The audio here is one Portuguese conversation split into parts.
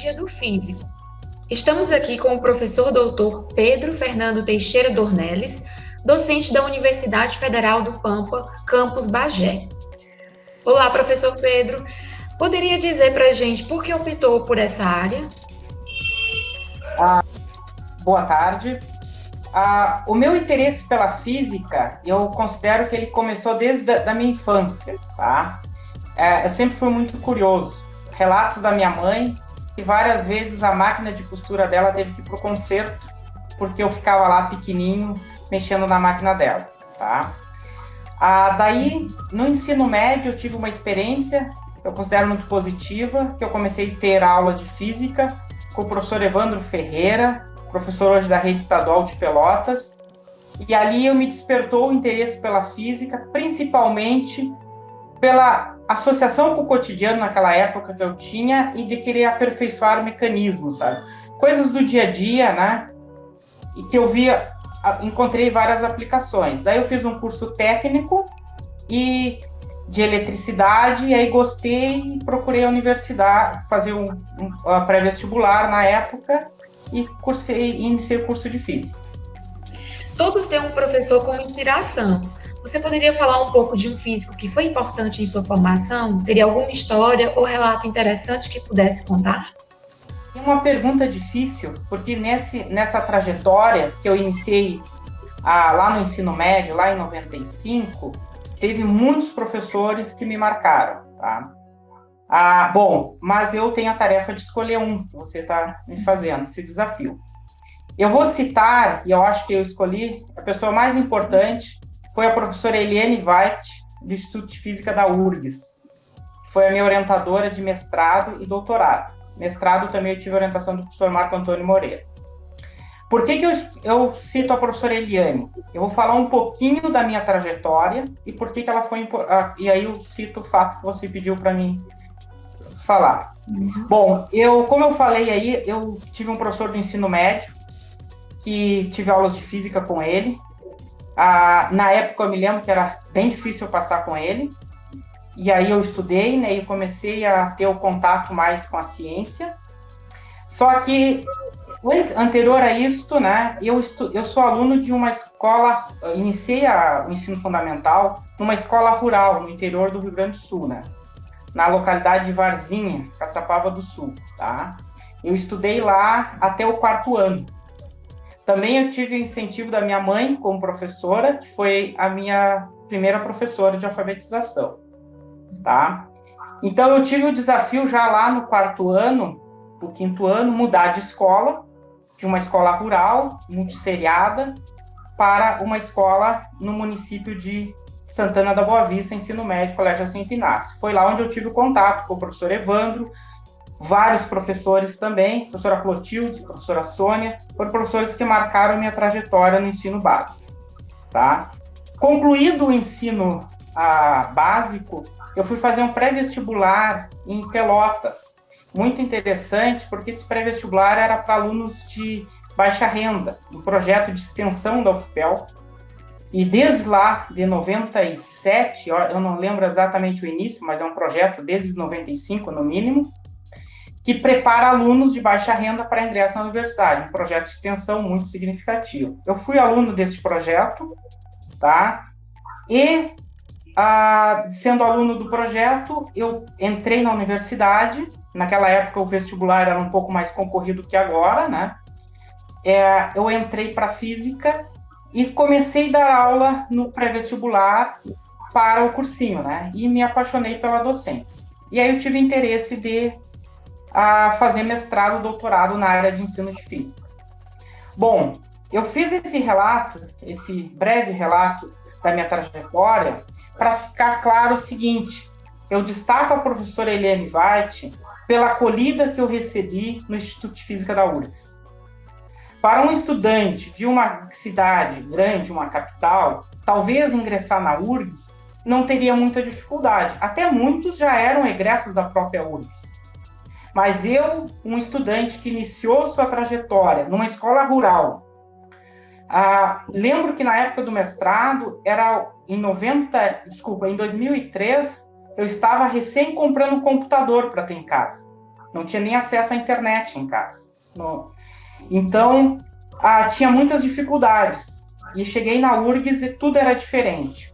Pedagogia do Físico. Estamos aqui com o professor doutor Pedro Fernando Teixeira Dornelles, docente da Universidade Federal do Pampa, campus Bagé. Olá, professor Pedro. Poderia dizer para a gente por que optou por essa área? Boa tarde. O meu interesse pela física, eu considero que ele começou desde a minha infância, tá? Eu sempre fui muito curioso. Relatos da minha mãe, que várias vezes a máquina de costura dela teve que ir para o concerto, porque eu ficava lá pequenininho, mexendo na máquina dela, tá? Daí, no ensino médio, eu tive uma experiência que eu considero muito positiva, que eu comecei a ter aula de física com o professor Evandro Ferreira, professor hoje da Rede Estadual de Pelotas, e ali eu me despertou o interesse pela física, principalmente pela associação com o cotidiano naquela época que eu tinha e de querer aperfeiçoar mecanismos, sabe? Coisas do dia a dia, né? E que eu via, encontrei várias aplicações. Daí eu fiz um curso técnico de eletricidade, e aí gostei e procurei a universidade, fazer um pré-vestibular na época, e iniciei o curso de física. Todos têm um professor como inspiração. Você poderia falar um pouco de um físico que foi importante em sua formação? Teria alguma história ou relato interessante que pudesse contar? É uma pergunta difícil, porque nessa trajetória que eu iniciei lá no ensino médio, lá em 95, teve muitos professores que me marcaram, tá? Bom, mas eu tenho a tarefa de escolher um, que você está me fazendo, esse desafio. Eu vou citar, e eu acho que eu escolhi, a pessoa mais importante foi a professora Eliane Weigt, do Instituto de Física da URGS, que foi a minha orientadora de mestrado e doutorado. Mestrado também eu tive a orientação do professor Marco Antônio Moreira. Por que eu cito a professora Eliane? Eu vou falar um pouquinho da minha trajetória e por que ela foi importante, e aí eu cito o fato que você pediu para mim falar. Bom, como eu falei aí, eu tive um professor do ensino médio, que tive aulas de física com ele. Na época eu me lembro que era bem difícil eu passar com ele, e aí eu estudei, né, e comecei a ter o contato mais com a ciência. Só que, anterior a isso, né, eu sou aluno de uma escola, iniciei o ensino fundamental numa escola rural, no interior do Rio Grande do Sul, né, na localidade de Varzinha, Caçapava do Sul, tá? Eu estudei lá até o 4º ano. Também eu tive o incentivo da minha mãe como professora, que foi a minha primeira professora de alfabetização, tá? Então eu tive o desafio já lá no 4º ano, no 5º ano, mudar de escola, de uma escola rural, multisseriada, para uma escola no município de Santana da Boa Vista, ensino médio, Colégio Santo Inácio. Foi lá onde eu tive o contato com o professor Evandro, vários professores também, professora Clotilde, professora Sônia, foram professores que marcaram a minha trajetória no ensino básico, tá? Concluído o ensino básico, eu fui fazer um pré-vestibular em Pelotas, muito interessante, porque esse pré-vestibular era para alunos de baixa renda, um projeto de extensão da UFPEL, e desde lá, de 97, eu não lembro exatamente o início, mas é um projeto desde 95, no mínimo, que prepara alunos de baixa renda para ingresso na universidade, um projeto de extensão muito significativo. Eu fui aluno desse projeto, tá? E, sendo aluno do projeto, eu entrei na universidade. Naquela época, o vestibular era um pouco mais concorrido que agora, né? Eu entrei para física e comecei a dar aula no pré-vestibular para o cursinho, né? E me apaixonei pela docência. E aí eu tive interesse de fazer mestrado, doutorado na área de ensino de física. Bom, eu fiz esse breve relato da minha trajetória, para ficar claro o seguinte: eu destaco a professora Eliane Weigt pela acolhida que eu recebi no Instituto de Física da URGS. Para um estudante de uma cidade grande, uma capital, talvez ingressar na URGS não teria muita dificuldade. Até muitos já eram egressos da própria URGS. Mas eu, um estudante que iniciou sua trajetória numa escola rural, lembro que na época do mestrado, em 2003, eu estava recém comprando um computador para ter em casa. não tinha nem acesso à internet em casa. Então, tinha muitas dificuldades. E cheguei na URGS e tudo era diferente.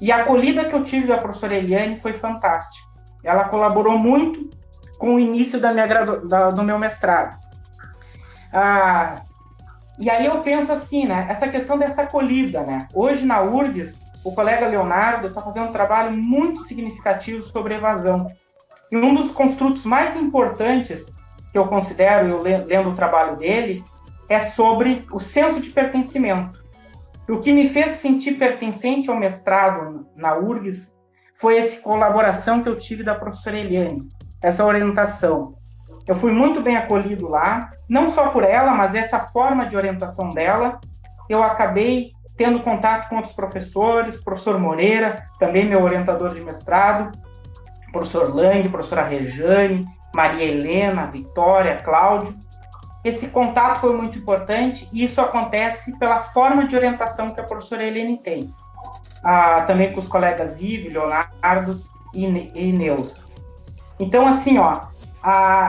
E a acolhida que eu tive da professora Eliane foi fantástica. Ela colaborou muito com o início do meu mestrado. E aí eu penso assim, né? Essa questão dessa acolhida, né? Hoje na URGS, o colega Leonardo está fazendo um trabalho muito significativo sobre evasão. E um dos construtos mais importantes que eu considero, eu lendo o trabalho dele, é sobre o senso de pertencimento. O que me fez sentir pertencente ao mestrado na URGS foi essa colaboração que eu tive da professora Eliane, essa orientação. Eu fui muito bem acolhido lá, não só por ela, mas essa forma de orientação dela. Eu acabei tendo contato com outros professores, professor Moreira, também meu orientador de mestrado, professor Lang, professora Rejane, Maria Helena, Vitória, Cláudio. Esse contato foi muito importante e isso acontece pela forma de orientação que a professora Helene tem. Também com os colegas Ive, Leonardo e Neuza. Então, assim,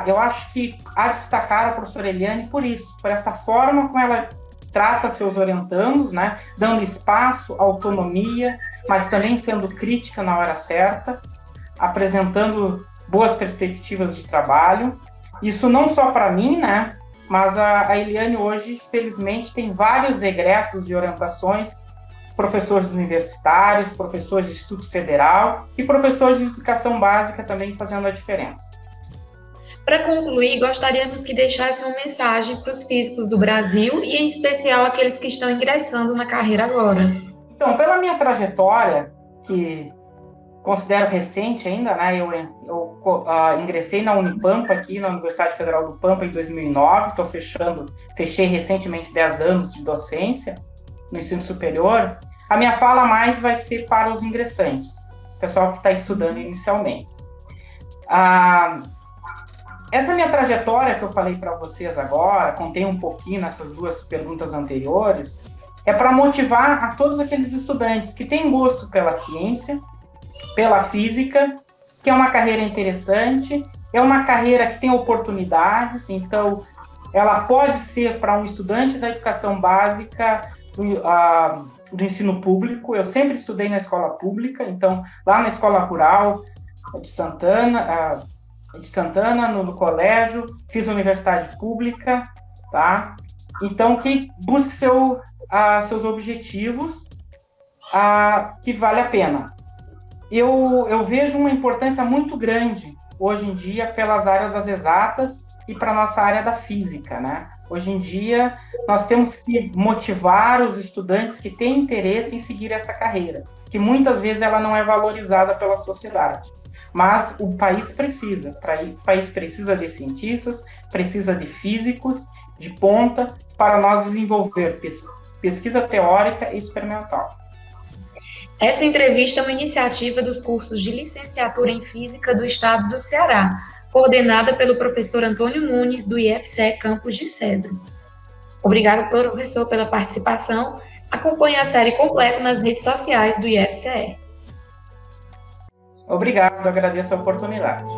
eu acho que há de destacar a professora Eliane por isso, por essa forma como ela trata seus orientandos, né, dando espaço, autonomia, mas também sendo crítica na hora certa, apresentando boas perspectivas de trabalho. Isso não só para mim, né, mas a Eliane hoje, felizmente, tem vários egressos de orientações, professores universitários, professores de Instituto Federal e professores de educação básica também fazendo a diferença. Para concluir, gostaríamos que deixasse uma mensagem para os físicos do Brasil e, em especial, aqueles que estão ingressando na carreira agora. Então, pela minha trajetória, que considero recente ainda, né? Eu ingressei na Unipampa, aqui na Universidade Federal do Pampa, em 2009. Fechei recentemente 10 anos de docência no ensino superior. A minha fala mais vai ser para os ingressantes, pessoal que está estudando inicialmente. Essa minha trajetória que eu falei para vocês agora, contei um pouquinho nessas duas perguntas anteriores, é para motivar a todos aqueles estudantes que têm gosto pela ciência, pela física, que é uma carreira interessante, é uma carreira que tem oportunidades, então ela pode ser para um estudante da educação básica do ensino público. Eu sempre estudei na escola pública, então lá na escola rural de Santana, no colégio, fiz universidade pública, tá? Então, que busque seus objetivos, que vale a pena. Eu vejo uma importância muito grande, hoje em dia, pelas áreas das exatas e para a nossa área da física, né? Hoje em dia, nós temos que motivar os estudantes que têm interesse em seguir essa carreira, que muitas vezes ela não é valorizada pela sociedade. Mas o país precisa. O país precisa de cientistas, precisa de físicos de ponta para nós desenvolver pesquisa teórica e experimental. Essa entrevista é uma iniciativa dos cursos de licenciatura em Física do Estado do Ceará, coordenada pelo professor Antônio Nunes, do IFCE Campus de Cedro. Obrigada, professor, pela participação. Acompanhe a série completa nas redes sociais do IFCE. Obrigado, agradeço a oportunidade.